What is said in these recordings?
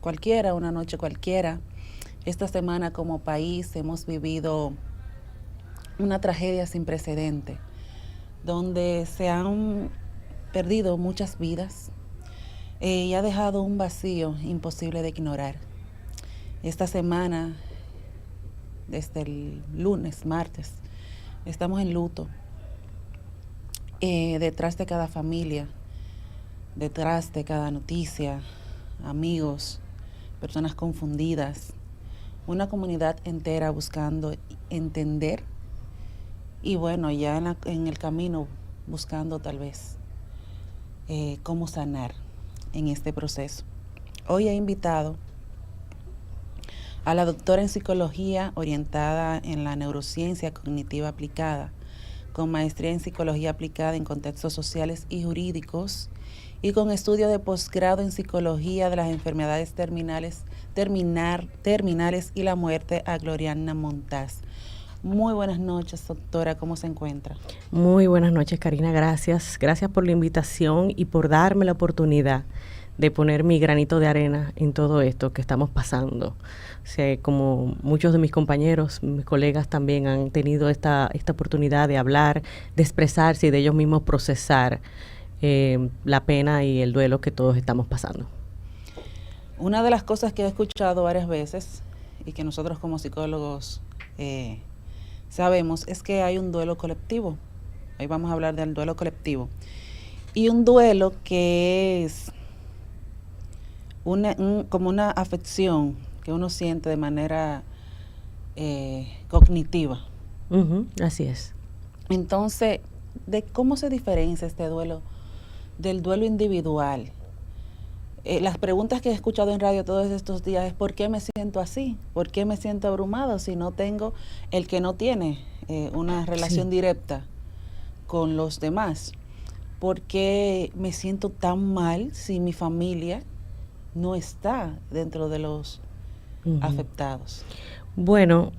cualquiera, una noche cualquiera. Esta semana como país hemos vivido una tragedia sin precedente, donde se han perdido muchas vidas y ha dejado un vacío imposible de ignorar. Esta semana, desde el lunes, martes, estamos en luto. Detrás de cada familia, detrás de cada noticia, amigos, personas confundidas, una comunidad entera buscando entender y bueno, ya en el camino buscando tal vez cómo sanar en este proceso. Hoy he invitado a la doctora en psicología orientada en la neurociencia cognitiva aplicada, con maestría en psicología aplicada en contextos sociales y jurídicos y con estudio de posgrado en psicología de las enfermedades terminales y la muerte, a Gloriana Montaz. Muy buenas noches, doctora, ¿cómo se encuentra? Muy buenas noches, Karina, gracias. Gracias por la invitación y por darme la oportunidad de poner mi granito de arena en todo esto que estamos pasando. O sea, como muchos de mis compañeros, mis colegas también han tenido esta oportunidad de hablar, de expresarse y de ellos mismos procesar la pena y el duelo que todos estamos pasando. Una de las cosas que he escuchado varias veces y que nosotros como psicólogos sabemos es que hay un duelo colectivo. Hoy vamos a hablar del duelo colectivo. Y un duelo que es como una afección que uno siente de manera cognitiva. Así es. Entonces, ¿de cómo se diferencia este duelo del duelo individual? Las preguntas que he escuchado en radio todos estos días es ¿por qué me siento así? ¿Por qué me siento abrumado si no tengo el que no tiene una relación directa con los demás? ¿Por qué me siento tan mal si mi familia no está dentro de los afectados? Bueno,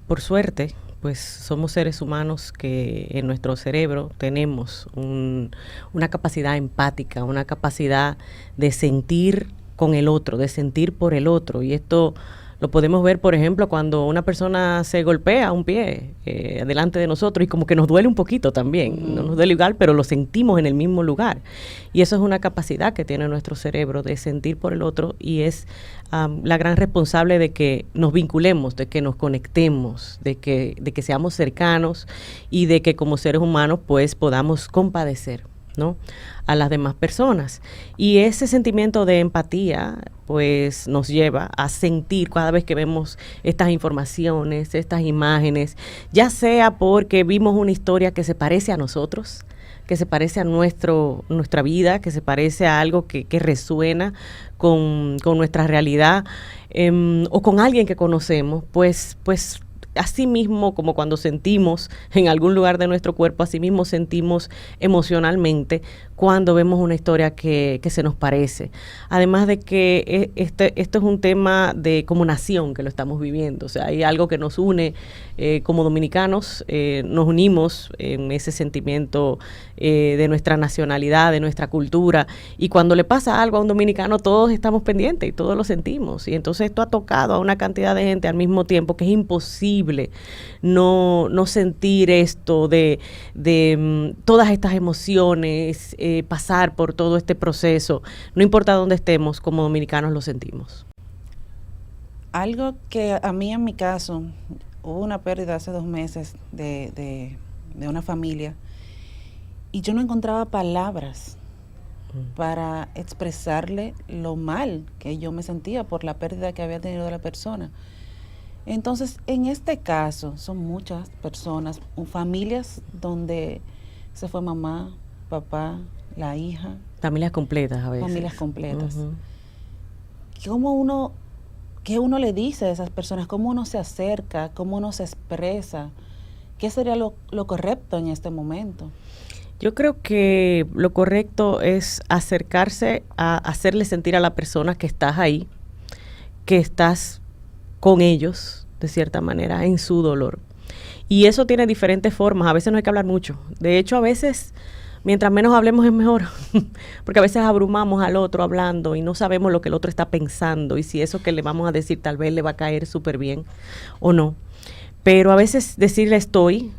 por suerte, pues somos seres humanos que en nuestro cerebro tenemos una capacidad empática, una capacidad de sentir con el otro, de sentir por el otro. Y esto lo podemos ver, por ejemplo, cuando una persona se golpea un pie delante de nosotros y como que nos duele un poquito también. No nos duele igual, pero lo sentimos en el mismo lugar. Y eso es una capacidad que tiene nuestro cerebro de sentir por el otro y es la gran responsable de que nos vinculemos, de que nos conectemos, de que seamos cercanos y de que como seres humanos pues podamos compadecer, ¿no?, a las demás personas. Y ese sentimiento de empatía pues nos lleva a sentir cada vez que vemos estas informaciones, estas imágenes, ya sea porque vimos una historia que se parece a nosotros, que se parece a nuestra vida, que se parece a algo que resuena con nuestra realidad, o con alguien que conocemos, pues así mismo como cuando sentimos en algún lugar de nuestro cuerpo, así mismo sentimos emocionalmente cuando vemos una historia que se nos parece. Además de que esto es un tema de como nación que lo estamos viviendo, o sea, hay algo que nos une como dominicanos, nos unimos en ese sentimiento de nuestra nacionalidad, de nuestra cultura, y cuando le pasa algo a un dominicano todos estamos pendientes y todos lo sentimos, y entonces esto ha tocado a una cantidad de gente al mismo tiempo que es imposible no sentir esto de todas estas emociones, pasar por todo este proceso, no importa dónde estemos, como dominicanos lo sentimos. Algo que a mí en mi caso, hubo una pérdida hace 2 meses de una familia y yo no encontraba palabras para expresarle lo mal que yo me sentía por la pérdida que había tenido de la persona. Entonces, en este caso, son muchas personas, familias donde se fue mamá, papá, la hija. Familias completas a veces. Familias completas. ¿Qué uno le dice a esas personas? ¿Cómo uno se acerca? ¿Cómo uno se expresa? ¿Qué sería lo correcto en este momento? Yo creo que lo correcto es acercarse a hacerle sentir a la persona que estás ahí, que estás con ellos, de cierta manera, en su dolor. Y eso tiene diferentes formas. A veces no hay que hablar mucho. De hecho, a veces mientras menos hablemos es mejor, porque a veces abrumamos al otro hablando y no sabemos lo que el otro está pensando y si eso que le vamos a decir tal vez le va a caer súper bien o no. Pero a veces decirle estoy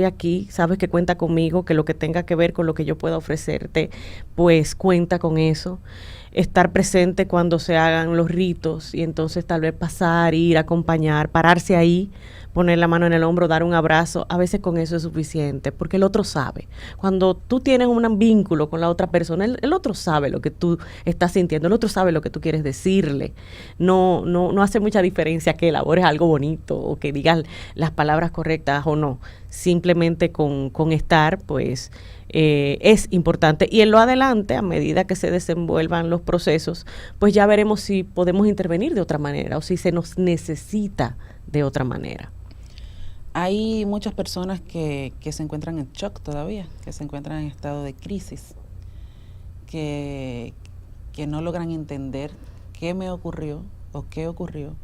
aquí, sabes que cuenta conmigo, que lo que tenga que ver con lo que yo pueda ofrecerte, pues cuenta con eso. Estar presente cuando se hagan los ritos y entonces tal vez pasar, ir, acompañar, pararse ahí, poner la mano en el hombro, dar un abrazo, a veces con eso es suficiente, porque el otro sabe. Cuando tú tienes un vínculo con la otra persona, el otro sabe lo que tú estás sintiendo, el otro sabe lo que tú quieres decirle. No hace mucha diferencia que elabores algo bonito o que digas las palabras correctas o no. Simplemente con estar, pues, es importante. Y en lo adelante, a medida que se desenvuelvan los procesos, pues ya veremos si podemos intervenir de otra manera o si se nos necesita de otra manera. Hay muchas personas que se encuentran en shock todavía, que se encuentran en estado de crisis, que no logran entender qué me ocurrió o qué ocurrió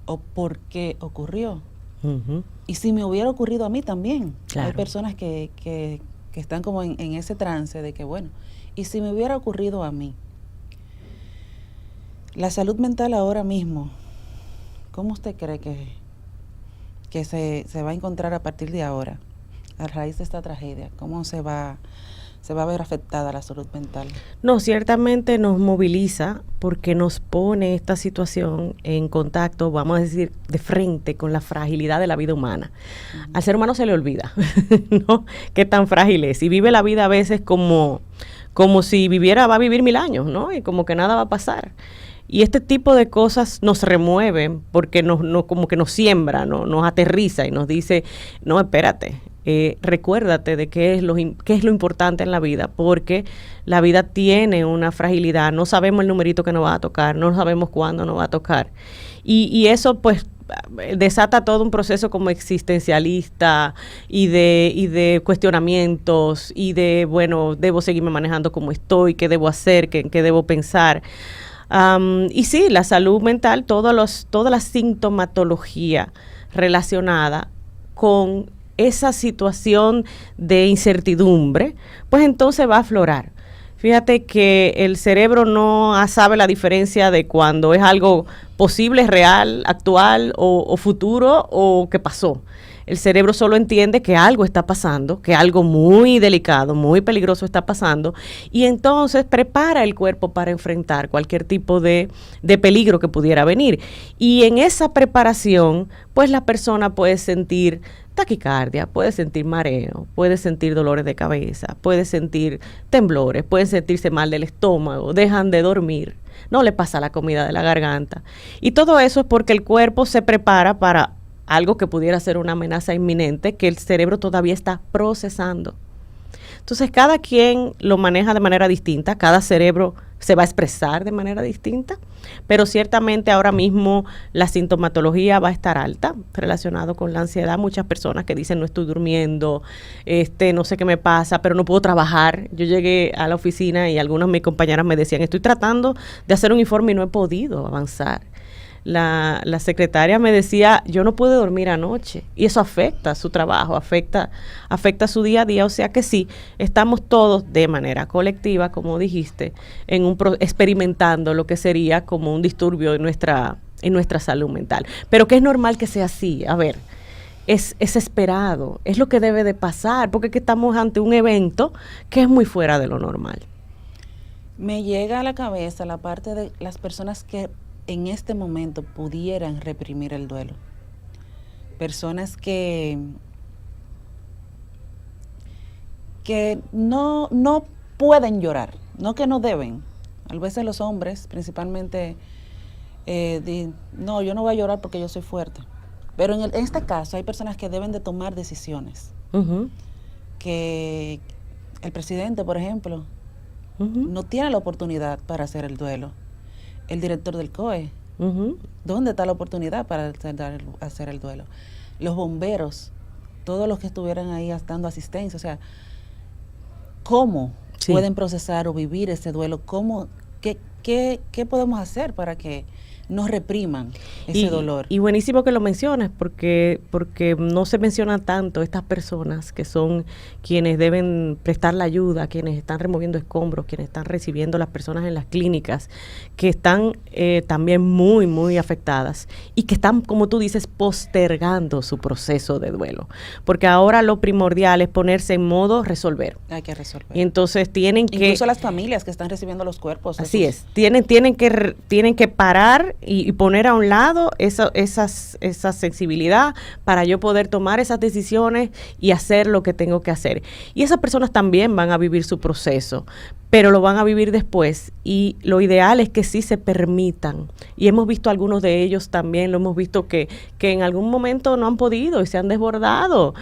o por qué ocurrió. Uh-huh. Y si me hubiera ocurrido a mí también. Claro. Hay personas que están como en ese trance de que, bueno, y si me hubiera ocurrido a mí. La salud mental ahora mismo, ¿cómo usted cree que se va a encontrar a partir de ahora, a raíz de esta tragedia? ¿Cómo se va a ver afectada la salud mental? No, ciertamente nos moviliza porque nos pone esta situación en contacto, vamos a decir, de frente con la fragilidad de la vida humana. Uh-huh. Al ser humano se le olvida, ¿no? Qué tan frágil es. Y vive la vida a veces como si va a vivir 1000 años, ¿no? Y como que nada va a pasar. Y este tipo de cosas nos remueven porque como que nos siembra, ¿no? Nos aterriza y nos dice, no, espérate, recuérdate de qué es lo importante en la vida, porque la vida tiene una fragilidad, no sabemos el numerito que nos va a tocar, no sabemos cuándo nos va a tocar. Y eso pues desata todo un proceso como existencialista y de cuestionamientos y de, bueno, debo seguirme manejando como estoy, qué debo hacer, qué debo pensar. Y sí, la salud mental, toda la sintomatología relacionada con esa situación de incertidumbre, pues entonces va a aflorar. Fíjate que el cerebro no sabe la diferencia de cuando es algo posible, real, actual o futuro o que pasó. El cerebro solo entiende que algo está pasando, que algo muy delicado, muy peligroso está pasando, y entonces prepara el cuerpo para enfrentar cualquier tipo de peligro que pudiera venir. Y en esa preparación, pues la persona puede sentir taquicardia, puede sentir mareo, puede sentir dolores de cabeza, puede sentir temblores, puede sentirse mal del estómago, dejan de dormir, no le pasa la comida de la garganta. Y todo eso es porque el cuerpo se prepara para algo que pudiera ser una amenaza inminente que el cerebro todavía está procesando. Entonces, cada quien lo maneja de manera distinta, cada cerebro se va a expresar de manera distinta, pero ciertamente ahora mismo la sintomatología va a estar alta relacionado con la ansiedad. Muchas personas que dicen no estoy durmiendo, no sé qué me pasa, pero no puedo trabajar. Yo llegué a la oficina y algunas de mis compañeras me decían, estoy tratando de hacer un informe y no he podido avanzar. La secretaria me decía, yo no pude dormir anoche, y eso afecta su trabajo, afecta su día a día. O sea que sí, estamos todos de manera colectiva, como dijiste, experimentando lo que sería como un disturbio en nuestra salud mental, pero que es normal que sea así. A ver, es esperado, es lo que debe de pasar, porque es que estamos ante un evento que es muy fuera de lo normal. Me llega a la cabeza la parte de las personas que en este momento pudieran reprimir el duelo. Personas que no pueden llorar, no que no deben. A veces los hombres, principalmente, no, yo no voy a llorar porque yo soy fuerte. Pero en este caso hay personas que deben de tomar decisiones. Uh-huh. Que el presidente, por ejemplo, uh-huh, no tiene la oportunidad para hacer el duelo. El director del COE, uh-huh, ¿dónde está la oportunidad para hacer el duelo? Los bomberos, todos los que estuvieran ahí dando asistencia, o sea, ¿cómo pueden procesar o vivir ese duelo? ¿qué podemos hacer para que no repriman ese dolor? Y buenísimo que lo menciones, porque no se menciona tanto estas personas que son quienes deben prestar la ayuda, quienes están removiendo escombros, quienes están recibiendo las personas en las clínicas, que están también muy, muy afectadas y que están, como tú dices, postergando su proceso de duelo. Porque ahora lo primordial es ponerse en modo resolver. Hay que resolver. Y entonces tienen que... Incluso las familias que están recibiendo los cuerpos. Así es, tienen que parar y poner a un lado esa sensibilidad para yo poder tomar esas decisiones y hacer lo que tengo que hacer. Y esas personas también van a vivir su proceso, pero lo van a vivir después, y lo ideal es que sí se permitan. Y hemos visto algunos de ellos también, lo hemos visto que en algún momento no han podido y se han desbordado,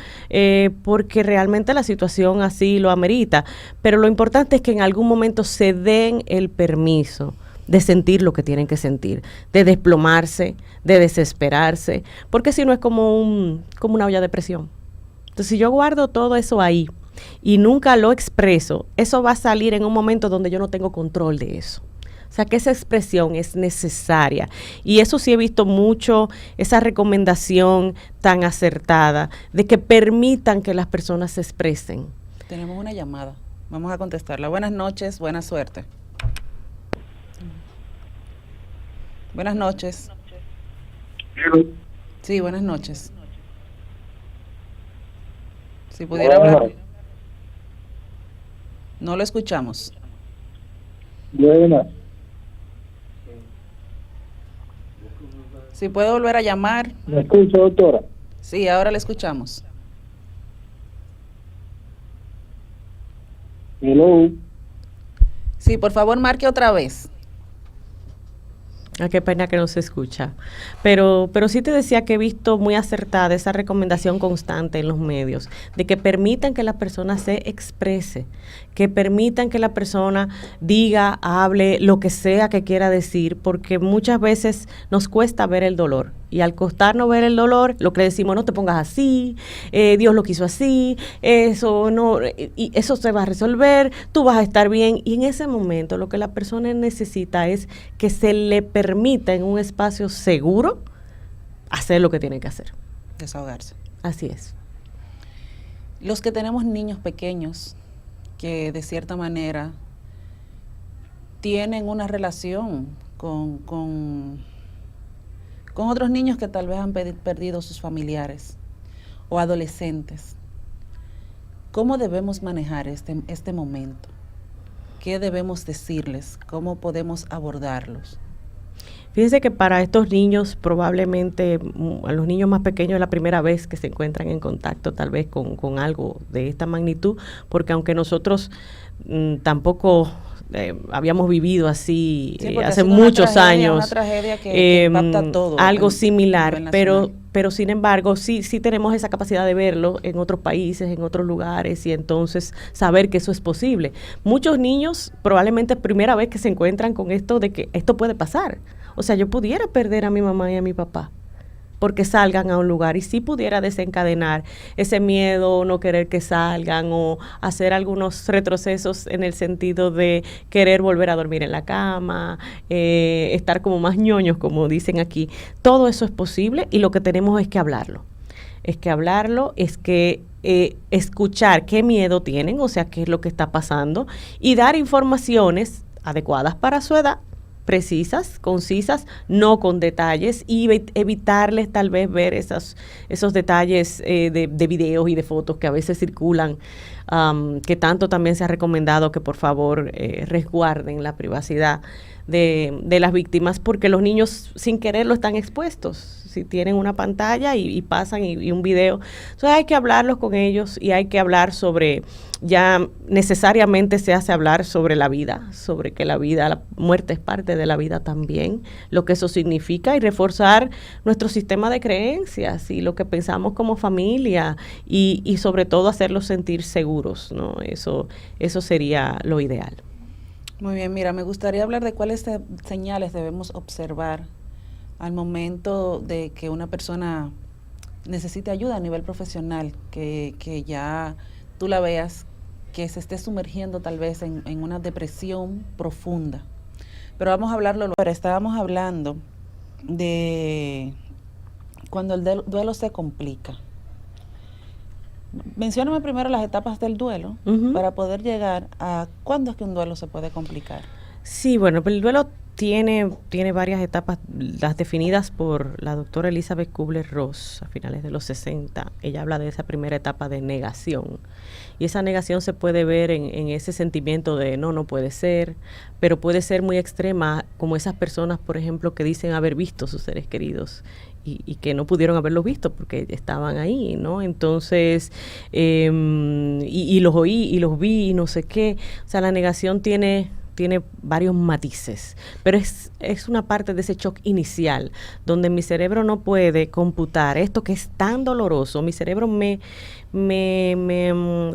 porque realmente la situación así lo amerita. Pero lo importante es que en algún momento se den el permiso de sentir lo que tienen que sentir, de desplomarse, de desesperarse, porque si no es como una olla de presión. Entonces, si yo guardo todo eso ahí y nunca lo expreso, eso va a salir en un momento donde yo no tengo control de eso. O sea, que esa expresión es necesaria. Y eso sí he visto mucho, esa recomendación tan acertada de que permitan que las personas se expresen. Tenemos una llamada. Vamos a contestarla. Buenas noches, buena suerte. Buenas noches. Sí, buenas noches. Si pudiera hablar. No lo escuchamos. Buenas. Si puede volver a llamar. ¿Me escucha, doctora? Sí, ahora le escuchamos. Hello. Sí, por favor, marque otra vez. Qué pena que no se escucha. Pero sí te decía que he visto muy acertada esa recomendación constante en los medios, de que permitan que la persona se exprese, que permitan que la persona diga, hable, lo que sea que quiera decir, porque muchas veces nos cuesta ver el dolor. Y al costarnos ver el dolor, lo que decimos, no te pongas así, Dios lo quiso así, eso no, y eso se va a resolver, tú vas a estar bien. Y en ese momento lo que la persona necesita es que se le permita en un espacio seguro hacer lo que tiene que hacer. Desahogarse. Así es. Los que tenemos niños pequeños que de cierta manera tienen una relación con otros niños que tal vez han perdido sus familiares o adolescentes, ¿cómo debemos manejar este momento? ¿Qué debemos decirles? ¿Cómo podemos abordarlos? Fíjense que para estos niños, probablemente a los niños más pequeños es la primera vez que se encuentran en contacto tal vez con algo de esta magnitud, porque aunque nosotros tampoco habíamos vivido así hace muchos años, una tragedia que impacta todo, algo similar, pero sin embargo sí tenemos esa capacidad de verlo en otros países, en otros lugares, y entonces saber que eso es posible. Muchos niños probablemente es primera vez que se encuentran con esto de que esto puede pasar. O sea, yo pudiera perder a mi mamá y a mi papá porque salgan a un lugar, y sí pudiera desencadenar ese miedo, no querer que salgan, o hacer algunos retrocesos en el sentido de querer volver a dormir en la cama, estar como más ñoños, como dicen aquí. Todo eso es posible, y lo que tenemos es que hablarlo. Es que escuchar qué miedo tienen, o sea, qué es lo que está pasando, y dar informaciones adecuadas para su edad, precisas, concisas, no con detalles, y evitarles tal vez ver esos detalles de videos y de fotos que a veces circulan, que tanto también se ha recomendado que por favor resguarden la privacidad de las víctimas, porque los niños sin quererlo están expuestos. Si tienen una pantalla y pasan y un video, entonces hay que hablarlos con ellos, y hay que hablar sobre, ya necesariamente se hace hablar sobre la vida, sobre que la muerte es parte de la vida también, lo que eso significa, y reforzar nuestro sistema de creencias y lo que pensamos como familia, y sobre todo hacerlos sentir seguros, ¿no? Eso sería lo ideal. Muy bien, mira, me gustaría hablar de cuáles señales debemos observar al momento de que una persona necesite ayuda a nivel profesional, que ya tú la veas que se esté sumergiendo tal vez en una depresión profunda. Pero vamos a hablarlo luego. Estábamos hablando de cuando el duelo se complica. Mencióname primero las etapas del duelo para poder llegar a cuándo es que un duelo se puede complicar. Sí, bueno, pues el duelo tiene varias etapas, las definidas por la doctora Elizabeth Kubler-Ross a finales de los 60. Ella habla de esa primera etapa de negación. Y esa negación se puede ver en ese sentimiento de no puede ser, pero puede ser muy extrema, como esas personas, por ejemplo, que dicen haber visto sus seres queridos y que no pudieron haberlos visto porque estaban ahí, ¿no? Entonces, y los oí y los vi y no sé qué. O sea, la negación tiene varios matices, pero es una parte de ese shock inicial donde mi cerebro no puede computar esto que es tan doloroso. Mi cerebro me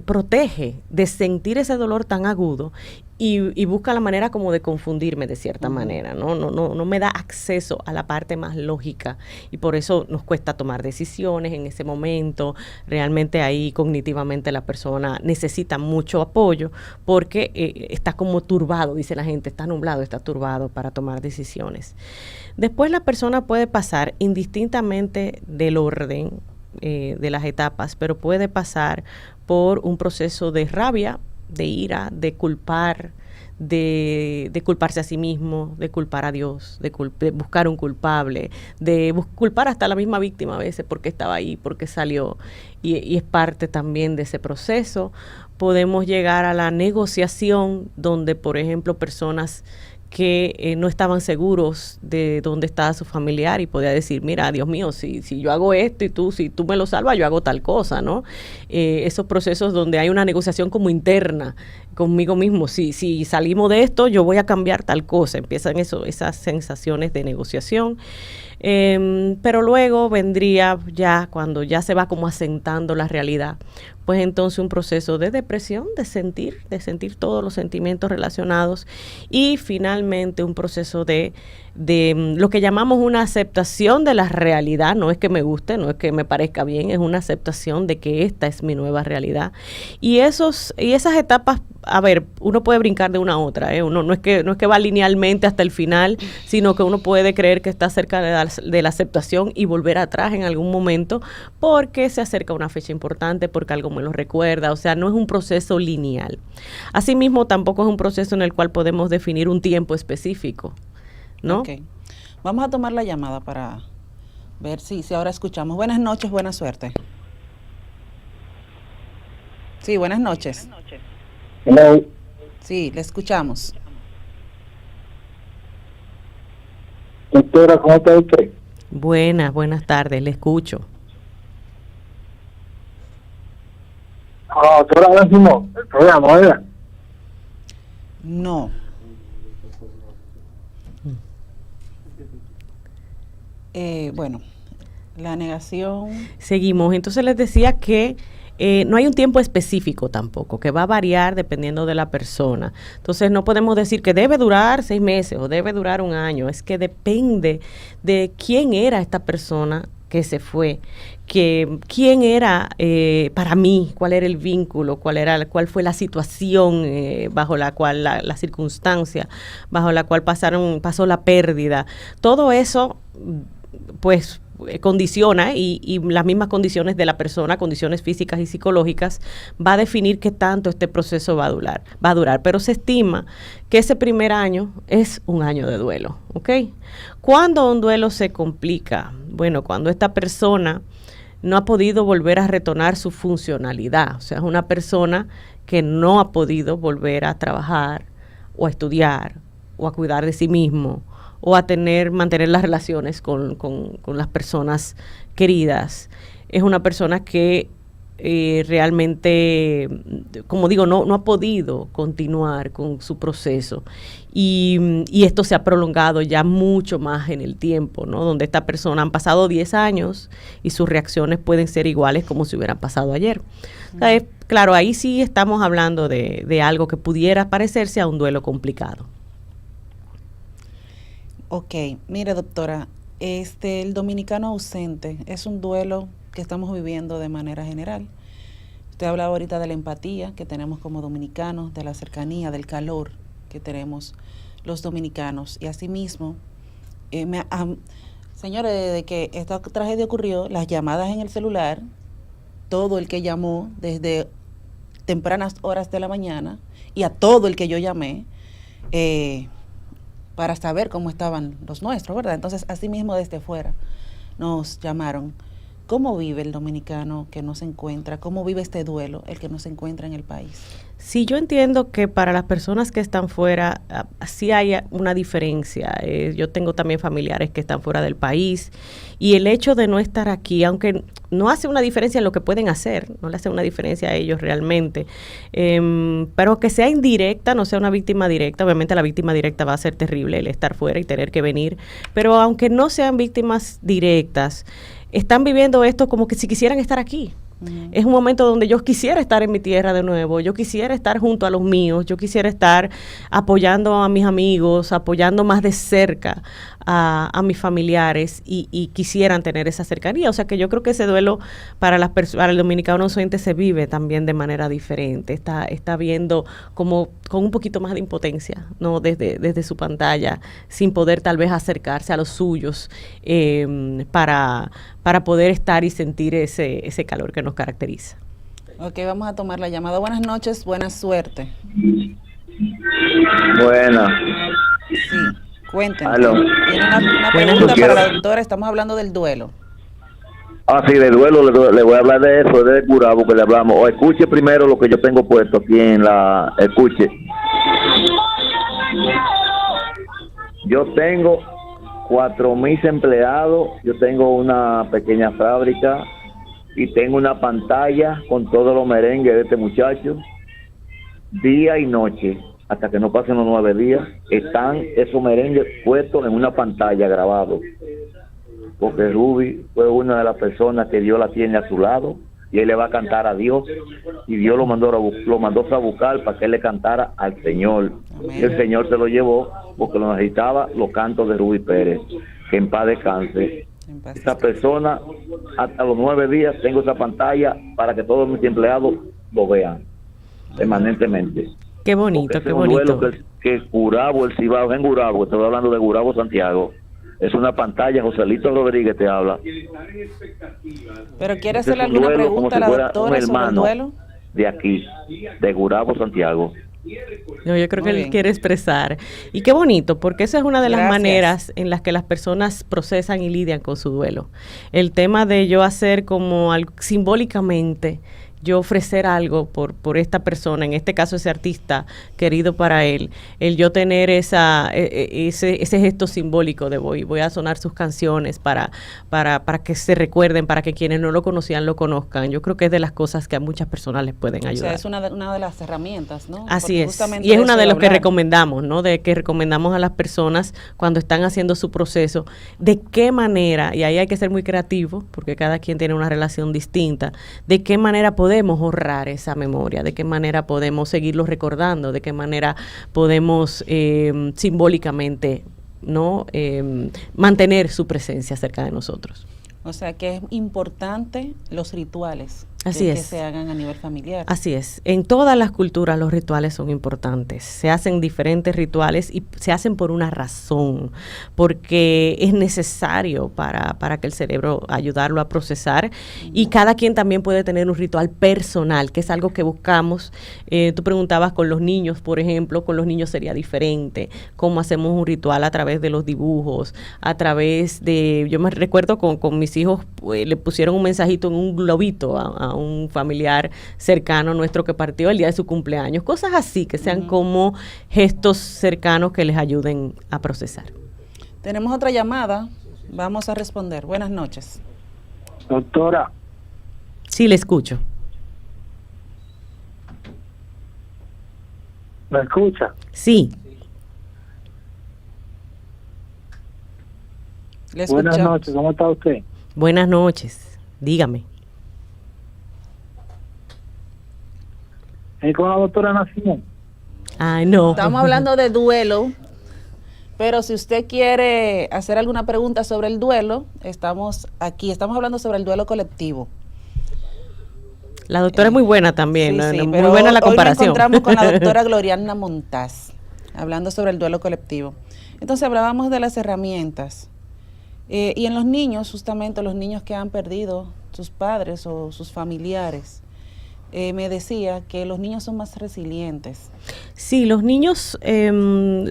protege de sentir ese dolor tan agudo y busca la manera como de confundirme de cierta manera, no me da acceso a la parte más lógica y por eso nos cuesta tomar decisiones en ese momento. Realmente ahí cognitivamente la persona necesita mucho apoyo porque está como turbado, dice la gente, está nublado, está turbado para tomar decisiones. Después la persona puede pasar indistintamente del orden de las etapas, pero puede pasar por un proceso de rabia, de ira, de culpar, de culparse a sí mismo, de culpar a Dios, de buscar un culpable, de culpar hasta la misma víctima a veces porque estaba ahí, porque salió, y es parte también de ese proceso. Podemos llegar a la negociación donde, por ejemplo, personas que no estaban seguros de dónde estaba su familiar y podía decir, mira, Dios mío, si yo hago esto y si tú me lo salvas, yo hago tal cosa, ¿no? Esos procesos donde hay una negociación como interna conmigo mismo, si salimos de esto, yo voy a cambiar tal cosa, empiezan esas sensaciones de negociación. Pero luego vendría ya, cuando ya se va como asentando la realidad, pues entonces un proceso de depresión, de sentir todos los sentimientos relacionados y finalmente un proceso de lo que llamamos una aceptación de la realidad. No es que me guste, no es que me parezca bien, es una aceptación de que esta es mi nueva realidad. Y esas etapas, a ver, uno puede brincar de una a otra, uno no es que va linealmente hasta el final, sino que uno puede creer que está cerca de la aceptación y volver atrás en algún momento porque se acerca una fecha importante, porque algo me lo recuerda. O sea, no es un proceso lineal. Asimismo, tampoco es un proceso en el cual podemos definir un tiempo específico, ¿no? Ok. Vamos a tomar la llamada para ver si ahora escuchamos. Buenas noches, buena suerte. Sí, buenas noches. Hello. Sí, le escuchamos. Doctora, ¿cómo está usted? Buenas tardes, le escucho. Doctora, ahora mismo, el programa, ¿verdad? No. Bueno, la negación. Seguimos. Entonces les decía que no hay un tiempo específico tampoco, que va a variar dependiendo de la persona. Entonces no podemos decir que debe durar 6 meses o debe durar 1 año. Es que depende de quién era esta persona que se fue, quién era para mí, cuál era el vínculo, cuál fue la situación bajo la cual, la circunstancia bajo la cual pasó la pérdida. Todo eso, pues, condiciona y las mismas condiciones de la persona, condiciones físicas y psicológicas, va a definir qué tanto este proceso va a durar. Pero se estima que ese primer año es 1 año de duelo, ¿ok? ¿Cuándo un duelo se complica? Bueno, cuando esta persona no ha podido volver a retornar su funcionalidad, o sea, es una persona que no ha podido volver a trabajar o a estudiar o a cuidar de sí mismo o a mantener las relaciones con las personas queridas. Es una persona que realmente, como digo, no ha podido continuar con su proceso y esto se ha prolongado ya mucho más en el tiempo, ¿no? Donde esta persona han pasado 10 años y sus reacciones pueden ser iguales como si hubieran pasado ayer. O sea, claro, ahí sí estamos hablando de algo que pudiera parecerse a un duelo complicado. Ok, mire, doctora, el dominicano ausente es un duelo que estamos viviendo de manera general. Usted hablaba ahorita de la empatía que tenemos como dominicanos, de la cercanía, del calor que tenemos los dominicanos. Y asimismo, señores, desde que esta tragedia ocurrió, las llamadas en el celular, todo el que llamó desde tempranas horas de la mañana y a todo el que yo llamé, para saber cómo estaban los nuestros, ¿verdad? Entonces, asimismo, desde fuera nos llamaron. ¿Cómo vive el dominicano que no se encuentra? ¿Cómo vive este duelo, el que no se encuentra en el país? Sí, yo entiendo que para las personas que están fuera, sí hay una diferencia. Yo tengo también familiares que están fuera del país y el hecho de no estar aquí, aunque no hace una diferencia en lo que pueden hacer, no le hace una diferencia a ellos realmente, pero que sea indirecta, no sea una víctima directa. Obviamente la víctima directa va a ser terrible el estar fuera y tener que venir, pero aunque no sean víctimas directas, están viviendo esto como que si quisieran estar aquí. Es un momento donde yo quisiera estar en mi tierra de nuevo, yo quisiera estar junto a los míos, yo quisiera estar apoyando a mis amigos, apoyando más de cerca a mis familiares y quisieran tener esa cercanía. O sea que yo creo que ese duelo para el dominicano ausente se vive también de manera diferente, está viendo como con un poquito más de impotencia, ¿no? Desde su pantalla, sin poder tal vez acercarse a los suyos para poder estar y sentir ese calor que nos caracteriza. Ok, vamos a tomar la llamada. Buenas noches, buena suerte. Buenas. Sí, cuéntenos. Aló. Tiene una pregunta para la doctora, estamos hablando del duelo. Sí, de duelo le voy a hablar de eso, de Gurabo que le hablamos. O escuche primero lo que yo tengo puesto aquí en la... Escuche. Yo tengo 4,000 empleados, yo tengo una pequeña fábrica y tengo una pantalla con todos los merengues de este muchacho. Día y noche, hasta que no pasen los 9 días, están esos merengues puestos en una pantalla grabados. Porque Ruby fue una de las personas que Dios la tiene a su lado y él le va a cantar a Dios y Dios lo mandó a buscar para que él le cantara al Señor. Amén. El Señor se lo llevó porque lo necesitaba los cantos de Ruby Pérez, que en paz descanse. Esta persona, hasta los 9 días tengo esa pantalla para que todos mis empleados lo vean permanentemente. Qué bonito, qué bonito. Que Gurabo, el Cibao, en Gurabo, estoy hablando de Gurabo, Santiago. Es una pantalla, Joselito Rodríguez te habla. ¿Pero quiere hacerle alguna pregunta a la doctora sobre el duelo? De aquí, de Gurabo, Santiago. No, yo creo que él quiere expresar. Y qué bonito, porque esa es una de las maneras en las que las personas procesan y lidian con su duelo. El tema de yo hacer como algo simbólicamente, yo ofrecer algo por esta persona, en este caso ese artista querido para él, el yo tener ese gesto simbólico de voy a sonar sus canciones para que se recuerden, para que quienes no lo conocían lo conozcan. Yo creo que es de las cosas que a muchas personas les pueden ayudar. O sea, es una de las herramientas, ¿no? Así es, y es una de las que recomendamos, ¿no? De que recomendamos a las personas cuando están haciendo su proceso, de qué manera, y ahí hay que ser muy creativo, porque cada quien tiene una relación distinta, de qué manera podemos honrar esa memoria, de qué manera podemos seguirlo recordando, de qué manera podemos simbólicamente, ¿no? Mantener su presencia cerca de nosotros. O sea que es importante los rituales que se hagan a nivel familiar. Así es. En todas las culturas los rituales son importantes. Se hacen diferentes rituales y se hacen por una razón, porque es necesario para que el cerebro ayudarlo a procesar y cada quien también puede tener un ritual personal, que es algo que buscamos. Tú preguntabas con los niños, por ejemplo, con los niños sería diferente. ¿Cómo hacemos un ritual? A través de los dibujos, a través de... Yo me recuerdo con mis hijos, le pusieron un mensajito en un globito a un familiar cercano nuestro que partió el día de su cumpleaños, cosas así que sean como gestos cercanos que les ayuden a procesar. Tenemos otra llamada, vamos a responder. Buenas noches. Doctora. Sí, le escucho. ¿Me escucha? Sí. Buenas noches, ¿cómo está usted? Buenas noches, dígame. ¿Es con la doctora Nacimiento? Ay, no. Estamos hablando de duelo, pero si usted quiere hacer alguna pregunta sobre el duelo, estamos aquí, estamos hablando sobre el duelo colectivo. La doctora es muy buena también, sí, muy pero buena la comparación. Hoy nos encontramos con la doctora Gloriana Montaz. hablando sobre el duelo colectivo. Entonces hablábamos de las herramientas. Y en los niños, justamente los niños que han perdido sus padres o sus familiares, me decía que los niños son más resilientes. Sí, los niños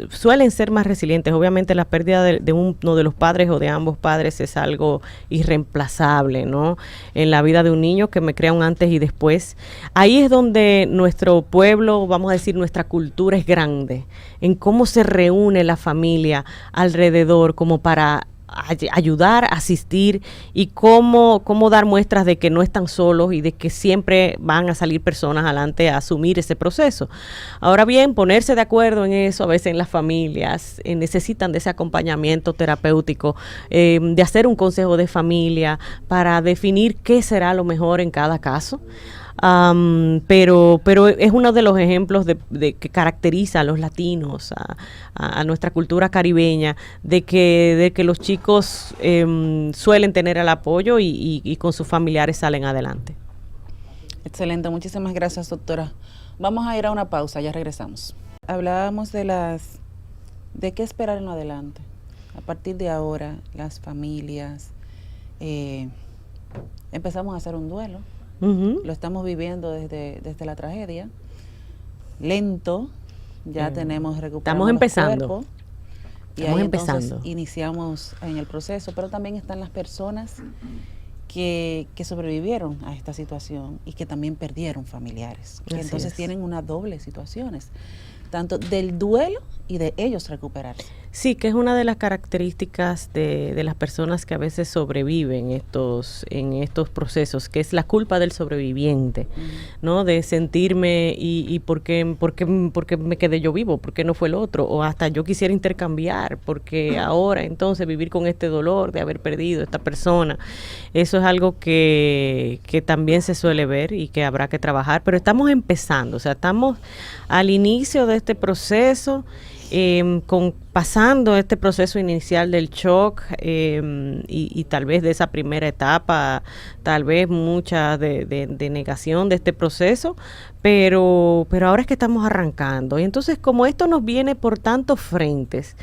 suelen ser más resilientes. Obviamente la pérdida de uno de los padres o de ambos padres es algo irreemplazable, ¿no? En la vida de un niño, que me crea un antes y después. Ahí es donde nuestro pueblo, vamos a decir, nuestra cultura es grande, en cómo se reúne la familia alrededor como para ayudar, asistir y cómo dar muestras de que no están solos y de que siempre van a salir personas adelante a asumir ese proceso. Ahora bien, ponerse de acuerdo en eso, a veces en las familias necesitan de ese acompañamiento terapéutico, de hacer un consejo de familia para definir qué será lo mejor en cada caso. Pero es uno de los ejemplos de que caracteriza a los latinos, a nuestra cultura caribeña, de que los chicos suelen tener el apoyo y con sus familiares salen adelante. Excelente, muchísimas gracias, doctora. Vamos a ir a una pausa, ya regresamos. Hablábamos de qué esperar en lo adelante. A partir de ahora, las familias empezamos a hacer un duelo. Lo estamos viviendo desde la tragedia, lento, ya tenemos recuperado. Estamos empezando. Cuerpo, y estamos ahí empezando. Entonces iniciamos en el proceso, pero también están las personas que sobrevivieron a esta situación y que también perdieron familiares, que entonces tienen una doble situaciones, tanto del duelo y de ellos recuperarse. Sí, que es una de las características de las personas que a veces sobreviven en estos procesos, que es la culpa del sobreviviente, ¿no? De sentirme y ¿por qué me quedé yo vivo? ¿Por qué no fue el otro? O hasta yo quisiera intercambiar, porque ahora entonces vivir con este dolor de haber perdido a esta persona, eso es algo que también se suele ver y que habrá que trabajar, pero estamos empezando, o sea, estamos al inicio de este proceso, pasando este proceso inicial del shock y tal vez de esa primera etapa, tal vez mucha de negación de este proceso, pero ahora es que estamos arrancando. Y entonces, como esto nos viene por tantos frentes,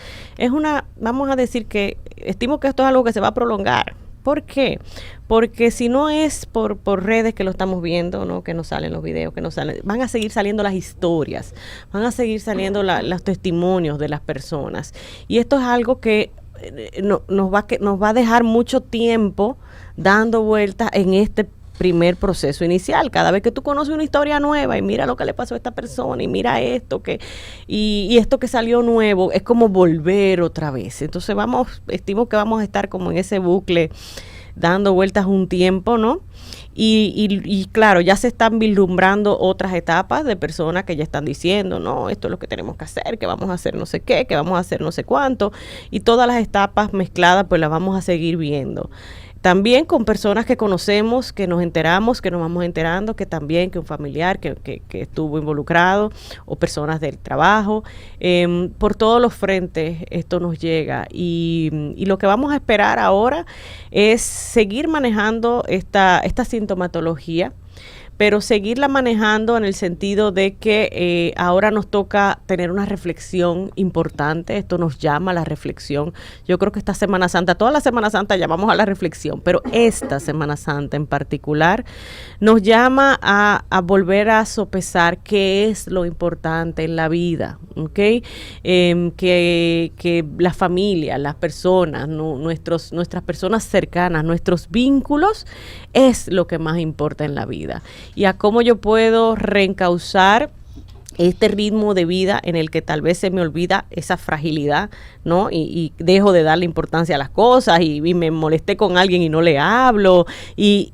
vamos a decir que estimo que esto es algo que se va a prolongar. ¿Por qué? Porque si no es por redes que lo estamos viendo, ¿no? Que nos salen los videos, que nos salen, van a seguir saliendo las historias, van a seguir saliendo los testimonios de las personas. Y esto es algo que nos va a dejar mucho tiempo dando vueltas en este primer proceso inicial. Cada vez que tú conoces una historia nueva y mira lo que le pasó a esta persona y mira esto y esto que salió nuevo, es como volver otra vez. Entonces estimo que vamos a estar como en ese bucle dando vueltas un tiempo, ¿no? Y claro, ya se están vislumbrando otras etapas de personas que ya están diciendo, no, esto es lo que tenemos que hacer, que vamos a hacer no sé qué, que vamos a hacer no sé cuánto, y todas las etapas mezcladas pues las vamos a seguir viendo. También con personas que conocemos, que nos enteramos, que nos vamos enterando, que también que un familiar que estuvo involucrado o personas del trabajo. Por todos los frentes esto nos llega y lo que vamos a esperar ahora es seguir manejando esta sintomatología, pero seguirla manejando en el sentido de que ahora nos toca tener una reflexión importante. Esto nos llama a la reflexión. Yo creo que esta Semana Santa, toda la Semana Santa llamamos a la reflexión, pero esta Semana Santa en particular nos llama a volver a sopesar qué es lo importante en la vida, ¿ok? Que la familia, las personas, nuestras personas cercanas, nuestros vínculos es lo que más importa en la vida. Y a cómo yo puedo reencauzar este ritmo de vida en el que tal vez se me olvida esa fragilidad, ¿no? Y dejo de darle importancia a las cosas y me molesté con alguien y no le hablo y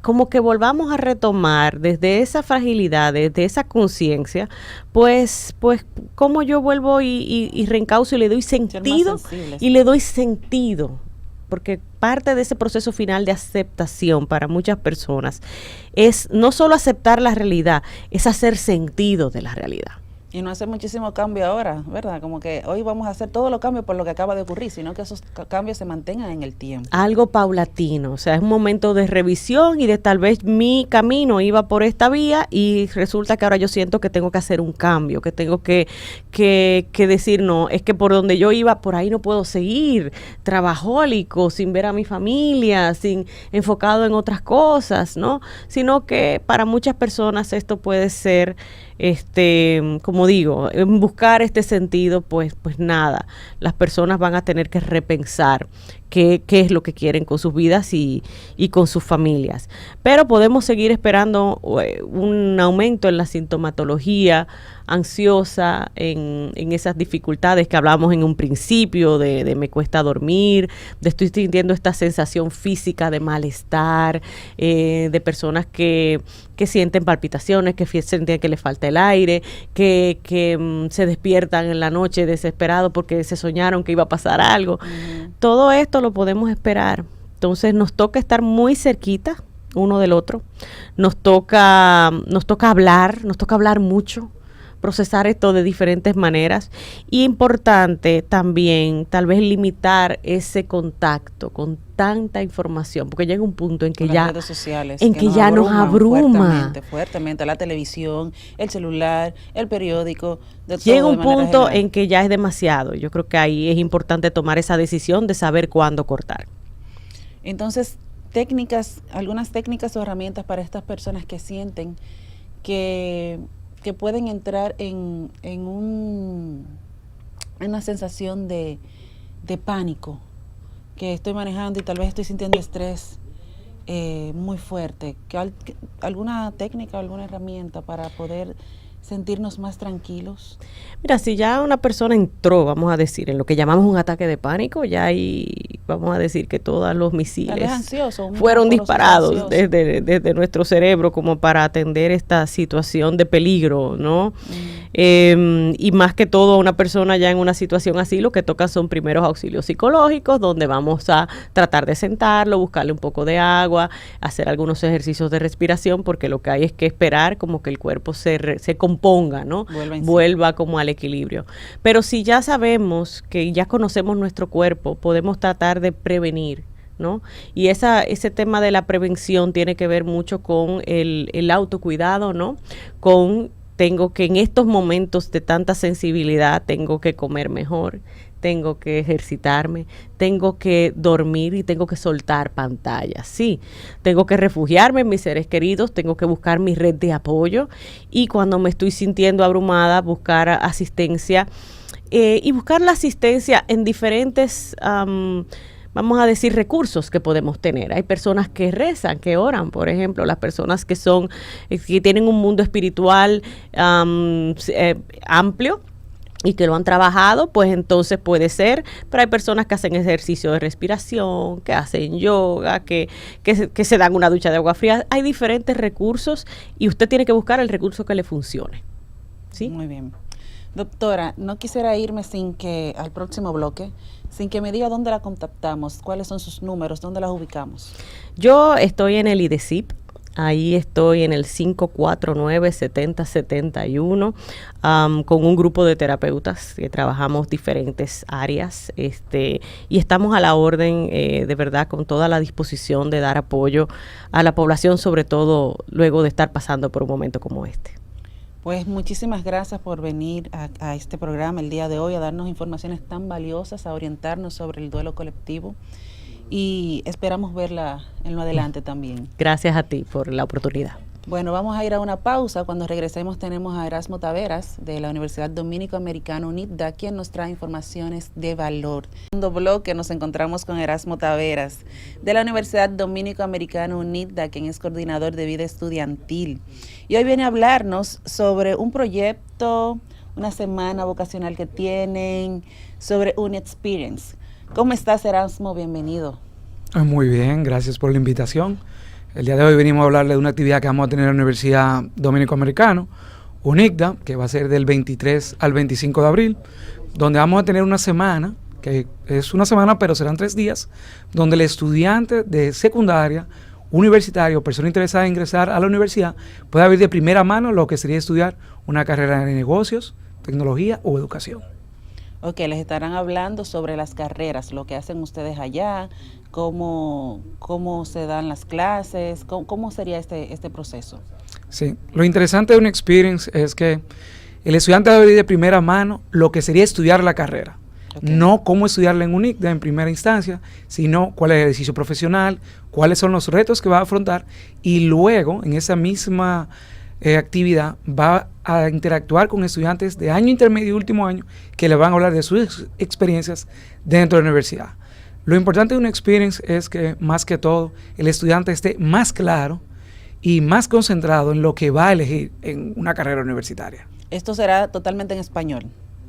como que volvamos a retomar desde esa fragilidad, desde esa conciencia, pues cómo yo vuelvo y reencauzo y le doy sentido y le doy sentido. Porque parte de ese proceso final de aceptación para muchas personas es no solo aceptar la realidad, es hacer sentido de la realidad. Y no hace muchísimo cambio ahora, ¿verdad? Como que hoy vamos a hacer todos los cambios por lo que acaba de ocurrir, sino que esos cambios se mantengan en el tiempo. Algo paulatino, o sea, es un momento de revisión y de tal vez mi camino iba por esta vía y resulta que ahora yo siento que tengo que hacer un cambio, que tengo que decir, no, es que por donde yo iba, por ahí no puedo seguir, trabajólico, sin ver a mi familia, sin enfocado en otras cosas, ¿no? Sino que para muchas personas esto puede ser, como digo, en buscar este sentido, pues nada, las personas van a tener que repensar qué es lo que quieren con sus vidas y con sus familias. Pero podemos seguir esperando un aumento en la sintomatología ansiosa, en esas dificultades que hablamos en un principio, de me cuesta dormir, de estoy sintiendo esta sensación física de malestar, de personas que sienten palpitaciones, que sienten que les falta el aire, que se despiertan en la noche desesperados porque se soñaron que iba a pasar algo. Todo esto lo podemos esperar. Entonces nos toca estar muy cerquita uno del otro. Nos toca hablar mucho, procesar esto de diferentes maneras. Y importante también, tal vez limitar ese contacto con tanta información, porque llega un punto en que las redes sociales, nos abruma fuertemente la televisión, el celular, el periódico, de todo. Llega un punto en que ya es demasiado. Yo creo que ahí es importante tomar esa decisión de saber cuándo cortar. Entonces, algunas técnicas o herramientas para estas personas que sienten que pueden entrar en una sensación de pánico, que estoy manejando y tal vez estoy sintiendo estrés muy fuerte. ¿Alguna técnica, alguna herramienta para poder sentirnos más tranquilos? Mira, si ya una persona entró, vamos a decir, en lo que llamamos un ataque de pánico, ya ahí vamos a decir que todos los misiles fueron disparados desde nuestro cerebro como para atender esta situación de peligro, ¿no? Y más que todo, una persona ya en una situación así, lo que toca son primeros auxilios psicológicos, donde vamos a tratar de sentarlo, buscarle un poco de agua, hacer algunos ejercicios de respiración, porque lo que hay es que esperar como que el cuerpo se componga, ¿no? Vuelva como al equilibrio. Pero si ya sabemos que ya conocemos nuestro cuerpo, podemos tratar de prevenir, ¿no? Y ese tema de la prevención tiene que ver mucho con el autocuidado, ¿no? Tengo que en estos momentos de tanta sensibilidad, tengo que comer mejor, tengo que ejercitarme, tengo que dormir y tengo que soltar pantallas. Sí, tengo que refugiarme en mis seres queridos, tengo que buscar mi red de apoyo y cuando me estoy sintiendo abrumada, buscar asistencia y buscar la asistencia en diferentes vamos a decir, recursos que podemos tener. Hay personas que rezan, que oran, por ejemplo, las personas que tienen un mundo espiritual amplio y que lo han trabajado, pues entonces puede ser, pero hay personas que hacen ejercicio de respiración, que hacen yoga, que se dan una ducha de agua fría. Hay diferentes recursos y usted tiene que buscar el recurso que le funcione. ¿Sí? Muy bien. Doctora, no quisiera irme al próximo bloque, sin que me diga dónde la contactamos, cuáles son sus números, dónde las ubicamos. Yo estoy en el IDECIP, ahí estoy en el 549-7071, con un grupo de terapeutas que trabajamos diferentes áreas, y estamos a la orden, de verdad, con toda la disposición de dar apoyo a la población, sobre todo luego de estar pasando por un momento como este. Pues muchísimas gracias por venir a este programa el día de hoy, a darnos informaciones tan valiosas, a orientarnos sobre el duelo colectivo y esperamos verla en lo adelante también. Gracias a ti por la oportunidad. Bueno, vamos a ir a una pausa. Cuando regresemos tenemos a Erasmo Taveras de la Universidad Dominico-Americana UNITDA, quien nos trae informaciones de valor. En el segundo bloque nos encontramos con Erasmo Taveras de la Universidad Dominico-Americana UNITDA, quien es coordinador de vida estudiantil. Y hoy viene a hablarnos sobre un proyecto, una semana vocacional que tienen, sobre UniExperience. ¿Cómo estás, Erasmo? Bienvenido. Muy bien, gracias por la invitación. El día de hoy venimos a hablarle de una actividad que vamos a tener en la Universidad Dominico-Americana, UNITDA, que va a ser del 23 al 25 de abril, donde vamos a tener una semana, que es una semana pero serán 3 días, donde el estudiante de secundaria, universitario, persona interesada en ingresar a la universidad, pueda ver de primera mano lo que sería estudiar una carrera de negocios, tecnología o educación. Ok, les estarán hablando sobre las carreras, lo que hacen ustedes allá, cómo se dan las clases, cómo sería este proceso. Sí, lo interesante de un experience es que el estudiante va a ver de primera mano lo que sería estudiar la carrera. Okay. No cómo estudiarla en UNICDA en primera instancia, sino cuál es el ejercicio profesional, cuáles son los retos que va a afrontar, y luego en esa misma actividad va a interactuar con estudiantes de año intermedio y último año que le van a hablar de sus experiencias dentro de la universidad. Lo importante de un experience es que más que todo el estudiante esté más claro y más concentrado en lo que va a elegir en una carrera universitaria. Esto será totalmente en español.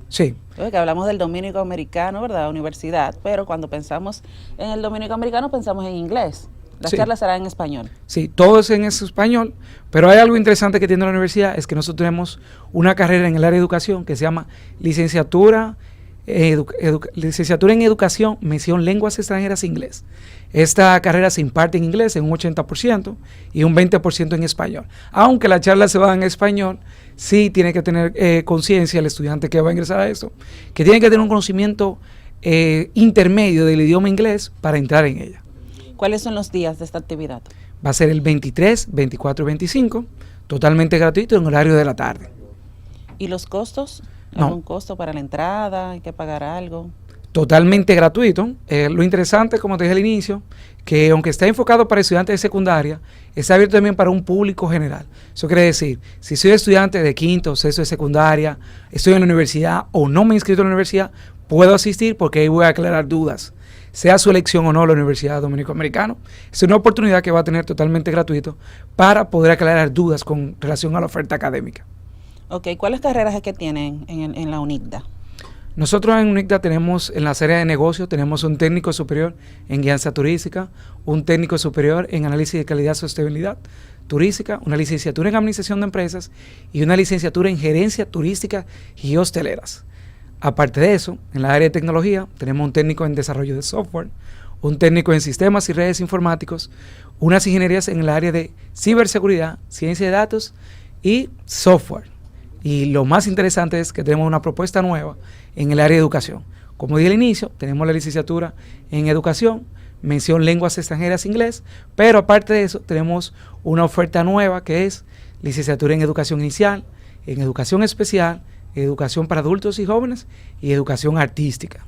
Sí. Que hablamos del dominico americano, ¿verdad? Universidad, pero cuando pensamos en el dominico americano pensamos en inglés. Las charlas serán en español. Sí, todo es en español, pero hay algo interesante que tiene la universidad, es que nosotros tenemos una carrera en el área de educación que se llama licenciatura en Educación, mención Lenguas Extranjeras e Inglés. Esta carrera se imparte en inglés en un 80% y un 20% en español. Aunque la charla se va en español, sí tiene que tener conciencia el estudiante que va a ingresar a esto, que tiene que tener un conocimiento intermedio del idioma inglés para entrar en ella. ¿Cuáles son los días de esta actividad? Va a ser el 23, 24 y 25, totalmente gratuito en horario de la tarde. ¿Y los costos? ¿Algún costo para la entrada? ¿Hay que pagar algo? Totalmente gratuito. Lo interesante, como te dije al inicio, que aunque está enfocado para estudiantes de secundaria, está abierto también para un público general. Eso quiere decir, si soy estudiante de quinto o sexto de secundaria, estoy en la universidad o no me he inscrito en la universidad, puedo asistir porque ahí voy a aclarar dudas, sea su elección o no la Universidad Dominico-Americana. Es una oportunidad que va a tener totalmente gratuito para poder aclarar dudas con relación a la oferta académica. Ok, ¿cuáles carreras es que tienen en la UNICDA? Nosotros en UNICDA tenemos en la área de negocio, tenemos un técnico superior en guianza turística, un técnico superior en análisis de calidad y sostenibilidad turística, una licenciatura en administración de empresas y una licenciatura en gerencia turística y hosteleras. Aparte de eso, en la área de tecnología tenemos un técnico en desarrollo de software, un técnico en sistemas y redes informáticos, unas ingenierías en el área de ciberseguridad, ciencia de datos y software. Y lo más interesante es que tenemos una propuesta nueva en el área de educación. Como dije al inicio, tenemos la licenciatura en educación, mención lenguas extranjeras e inglés, pero aparte de eso tenemos una oferta nueva que es licenciatura en educación inicial, en educación especial, educación para adultos y jóvenes y educación artística.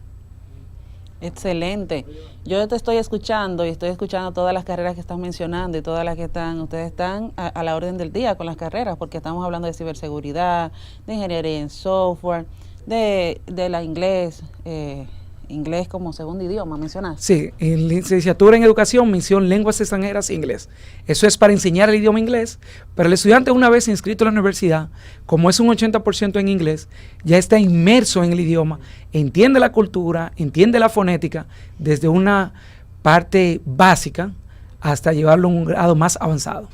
Excelente. Yo te estoy escuchando y estoy escuchando todas las carreras que están mencionando y todas las que ustedes están a la orden del día con las carreras, porque estamos hablando de ciberseguridad, de ingeniería en software, de la inglés como segundo idioma, mencionaste. Sí, en licenciatura en educación, mención lenguas extranjeras e inglés. Eso es para enseñar el idioma inglés, pero el estudiante una vez inscrito en la universidad, como es un 80% en inglés, ya está inmerso en el idioma, entiende la cultura, entiende la fonética, desde una parte básica hasta llevarlo a un grado más avanzado.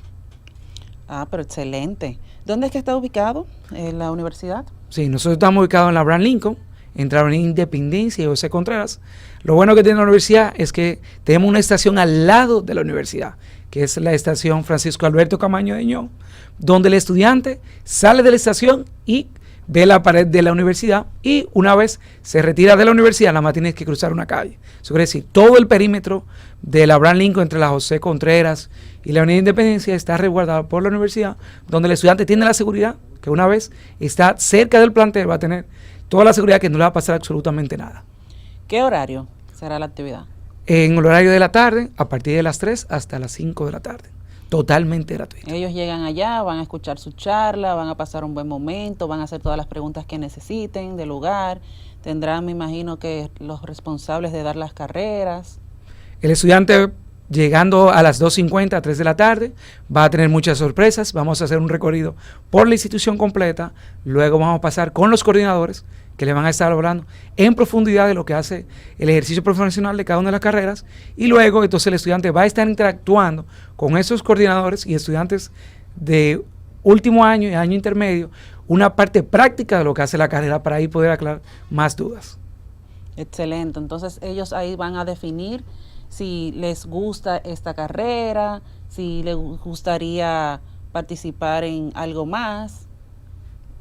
Ah, pero excelente. ¿Dónde es que está ubicado la universidad? Sí, nosotros estamos ubicados en la Abraham Lincoln, entre la Independencia y José Contreras. Lo bueno que tiene la universidad es que tenemos una estación al lado de la universidad, que es la estación Francisco Alberto Camaño de Ño, donde el estudiante sale de la estación y ve la pared de la universidad, y una vez se retira de la universidad, nada más tienes que cruzar una calle. Eso quiere decir, todo el perímetro de la Abraham Lincoln entre la José Contreras y la Avenida Independencia está resguardado por la universidad, donde el estudiante tiene la seguridad que una vez está cerca del plantel va a tener toda la seguridad que no le va a pasar absolutamente nada. ¿Qué horario será la actividad? En el horario de la tarde, a partir de las 3 hasta las 5 de la tarde. Totalmente gratuito. Ellos llegan allá, van a escuchar su charla, van a pasar un buen momento, van a hacer todas las preguntas que necesiten del lugar. Tendrán, me imagino, que los responsables de dar las carreras. El estudiante, llegando a las 2:50, a 3 de la tarde, va a tener muchas sorpresas. Vamos a hacer un recorrido por la institución completa. Luego vamos a pasar con los coordinadores que le van a estar hablando en profundidad de lo que hace el ejercicio profesional de cada una de las carreras. Y luego, entonces, el estudiante va a estar interactuando con esos coordinadores y estudiantes de último año y año intermedio, una parte práctica de lo que hace la carrera para ahí poder aclarar más dudas. Excelente. Entonces, ellos ahí van a definir si les gusta esta carrera, si les gustaría participar en algo más.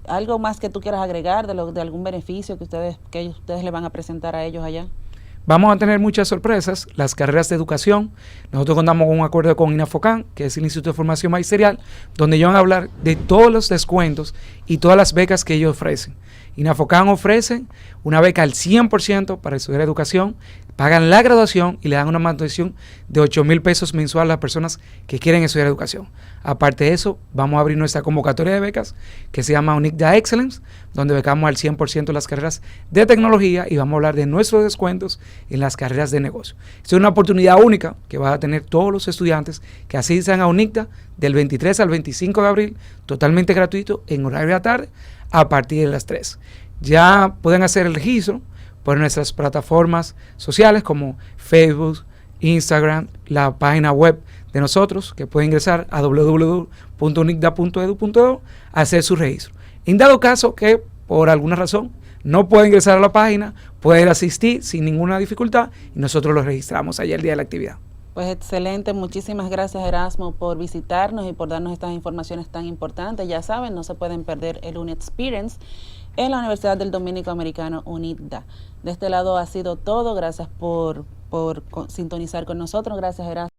¿Algo más que tú quieras agregar de algún beneficio que ustedes le van a presentar a ellos allá? Vamos a tener muchas sorpresas, las carreras de educación. Nosotros contamos con un acuerdo con INAFOCAN, que es el Instituto de Formación Magisterial, donde ellos van a hablar de todos los descuentos y todas las becas que ellos ofrecen. INAFOCAN ofrece una beca al 100% para estudiar educación, pagan la graduación y le dan una manutención de 8,000 pesos mensual a las personas que quieren estudiar educación. Aparte de eso, vamos a abrir nuestra convocatoria de becas que se llama UNICDA Excellence, donde becamos al 100% las carreras de tecnología y vamos a hablar de nuestros descuentos en las carreras de negocio. Es una oportunidad única que van a tener todos los estudiantes que asistan a UNICDA del 23 al 25 de abril, totalmente gratuito, en horario de la tarde, a partir de las 3. Ya pueden hacer el registro por nuestras plataformas sociales como Facebook, Instagram, la página web de nosotros, que pueden ingresar a www.unicda.edu.do a hacer su registro. En dado caso que por alguna razón no pueden ingresar a la página, pueden asistir sin ninguna dificultad y nosotros los registramos allá el día de la actividad. Pues excelente, muchísimas gracias Erasmo por visitarnos y por darnos estas informaciones tan importantes. Ya saben, no se pueden perder el Uni Experience en la Universidad del Dominico Americano, UNICDA. De este lado ha sido todo, gracias por sintonizar con nosotros, gracias Erasmo.